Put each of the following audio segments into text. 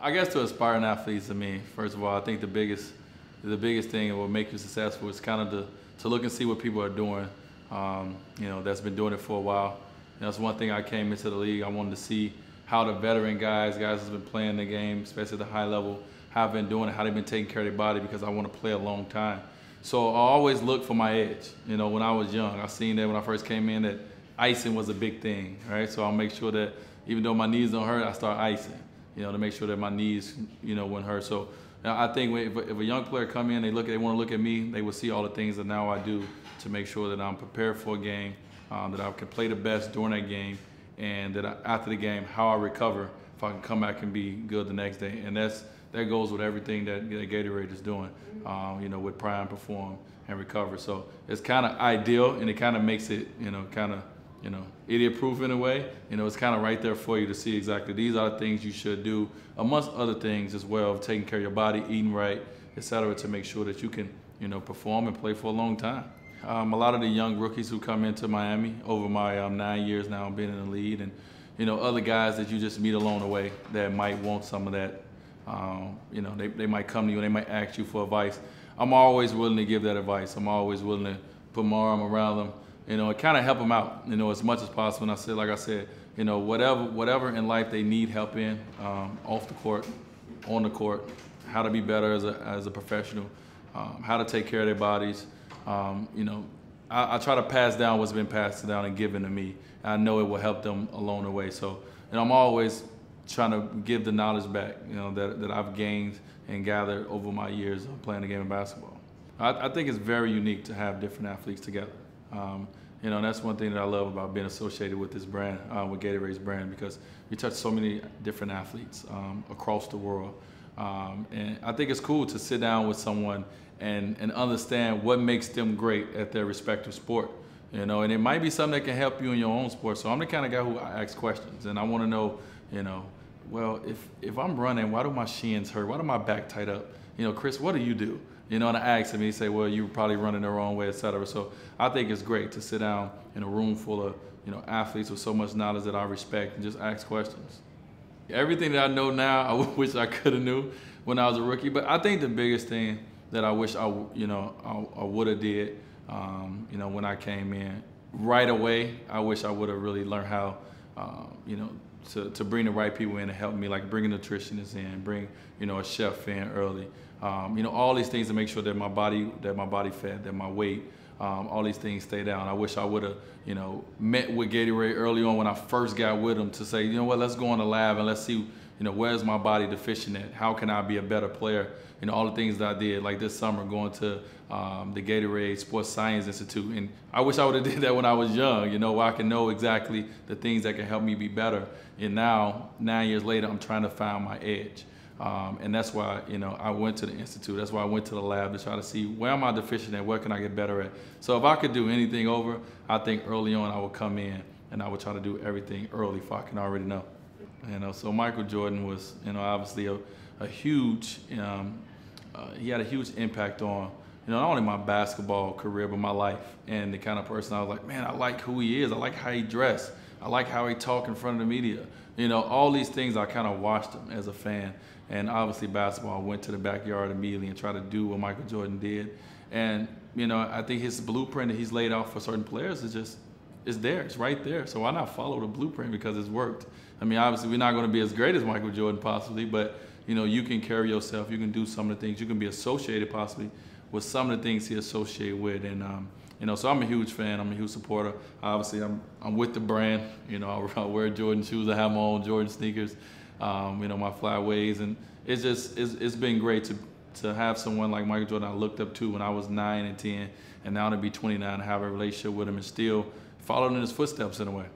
I guess to aspiring athletes, I mean, first of all, I think the biggest thing that will make you successful is kind of to look and see what people are doing. That's been doing it for a while. That's one thing I came into the league. I wanted to see how the veteran guys that's been playing the game, especially at the high level, have been doing it, how they've been taking care of their body, because I want to play a long time. So I always look for my edge. When I was young, I seen that when I first came in that icing was a big thing, right? So I'll make sure that even though my knees don't hurt, I start icing, to make sure that my knees, wouldn't hurt. So I think if a young player come in, they want to look at me, they will see all the things that now I do to make sure that I'm prepared for a game, that I can play the best during that game, and that after the game, how I recover, if I can come back and be good the next day. And that goes with everything that Gatorade is doing, with prime, perform, and recover. So it's kind of ideal, and it kind of makes it, idiot-proof in a way. It's kind of right there for you to see exactly these are the things you should do, amongst other things as well, taking care of your body, eating right, etc., to make sure that you can, perform and play for a long time. A lot of the young rookies who come into Miami over my 9 years now being in the league, and other guys that you just meet along the way that might want some of that. They might come to you and they might ask you for advice. I'm always willing to give that advice. I'm always willing to put my arm around them, and kind of help them out, as much as possible. And like I said, whatever in life they need help in, off the court, on the court, how to be better as a professional, how to take care of their bodies. I try to pass down what's been passed down and given to me. I know it will help them along the way. So, I'm always trying to give the knowledge back, that I've gained and gathered over my years of playing the game of basketball. I think it's very unique to have different athletes together. That's one thing that I love about being associated with this brand, with Gatorade's brand, because we touch so many different athletes across the world. And I think it's cool to sit down with someone and understand what makes them great at their respective sport. And it might be something that can help you in your own sport. So I'm the kind of guy who asks questions, and I want to know, well, if I'm running, why do my shins hurt? Why do my back tight up? Chris, what do you do? And I ask him, and he say, well, you're probably running the wrong way, et cetera. So I think it's great to sit down in a room full of, athletes with so much knowledge that I respect and just ask questions. Everything that I know now, I wish I could have knew when I was a rookie. But I think the biggest thing that I wish I would have did, when I came in right away, I wish I would have really learned how, to bring the right people in to help me, like bring a nutritionist in, bring, a chef in early. All these things to make sure that my body fat, that my weight, all these things stay down. I wish I would have, met with Gatorade early on when I first got with them to say, let's go in the lab and let's see, where's my body deficient at? How can I be a better player? All the things that I did, like this summer, going to the Gatorade Sports Science Institute. And I wish I would have did that when I was young, where I can know exactly the things that can help me be better. And now, 9 years later, I'm trying to find my edge. And that's why, I went to the Institute. That's why I went to the lab to try to see where am I deficient at, where can I get better at. So if I could do anything over, I think early on I would come in and I would try to do everything early if I can already know. So Michael Jordan was, obviously a huge, he had a huge impact on, not only my basketball career, but my life. And the kind of person I was like, man, I like who he is. I like how he dressed. I like how he talk in front of the media. All these things I kind of watched him as a fan. And obviously basketball, I went to the backyard immediately and tried to do what Michael Jordan did. And, I think his blueprint that he's laid out for certain players is there. It's right there. So why not follow the blueprint, because it's worked? I mean, obviously we're not going to be as great as Michael Jordan possibly, but, you can carry yourself. You can do some of the things. You can be associated possibly with some of the things he associated with. And, so I'm a huge fan. I'm a huge supporter. Obviously, I'm with the brand. I wear Jordan shoes. I have my own Jordan sneakers. My flyaways, and it's been great to have someone like Michael Jordan I looked up to when I was 9 and 10, and now to be 29 and have a relationship with him and still following in his footsteps in a way.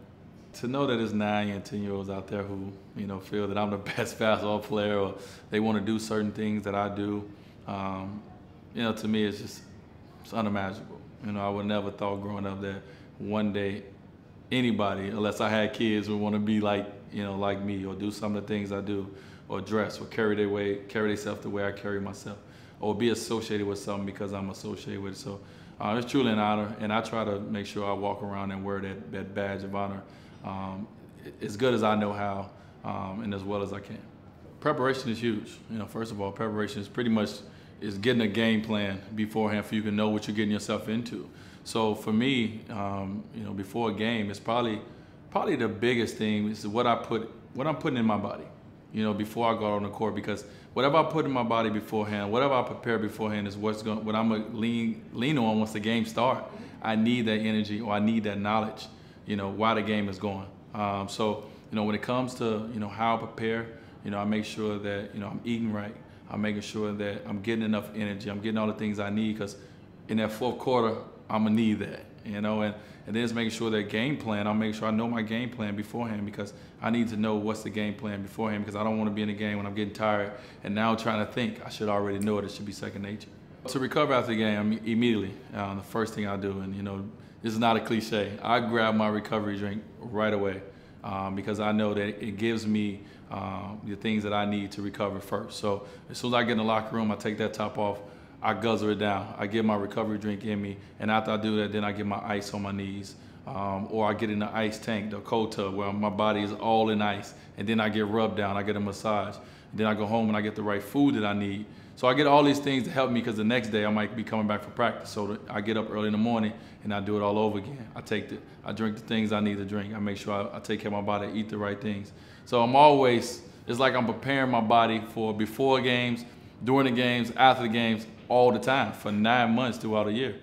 To know that there's 9 and 10-year-olds out there who feel that I'm the best basketball player, or they want to do certain things that I do, to me it's unimaginable. I would never thought growing up that one day anybody, unless I had kids, would want to be like me, or do some of the things I do, or dress, or carry themselves the way I carry myself, or be associated with something because I'm associated with it. So it's truly an honor, and I try to make sure I walk around and wear that badge of honor as good as I know how, and as well as I can. Preparation is huge. First of all, preparation is pretty much is getting a game plan beforehand for you can know what you're getting yourself into. So for me, before a game, it's probably the biggest thing is what I'm putting in my body, before I go out on the court, because whatever I put in my body beforehand, whatever I prepare beforehand is what I'm gonna lean on once the game starts. I need that energy, or I need that knowledge, while the game is going. So when it comes to how I prepare, I make sure that I'm eating right. I'm making sure that I'm getting enough energy. I'm getting all the things I need, because in that fourth quarter, I'm gonna need that, and then it's making sure that game plan, I'll make sure I know my game plan beforehand, because I need to know what's the game plan beforehand, because I don't want to be in the game when I'm getting tired and now trying to think. I should already know it. It should be second nature. To recover after the game, immediately, the first thing I do, and this is not a cliche, I grab my recovery drink right away, because I know that it gives me the things that I need to recover first. So as soon as I get in the locker room, I take that top off, I guzzle it down. I get my recovery drink in me, and after I do that, then I get my ice on my knees, or I get in the ice tank, the cold tub, where my body is all in ice, and then I get rubbed down, I get a massage. And then I go home and I get the right food that I need. So I get all these things to help me, because the next day I might be coming back for practice. So I get up early in the morning and I do it all over again. I drink the things I need to drink. I make sure I take care of my body, eat the right things. So it's like I'm preparing my body for before games, during the games, after the games, all the time for 9 months throughout a year.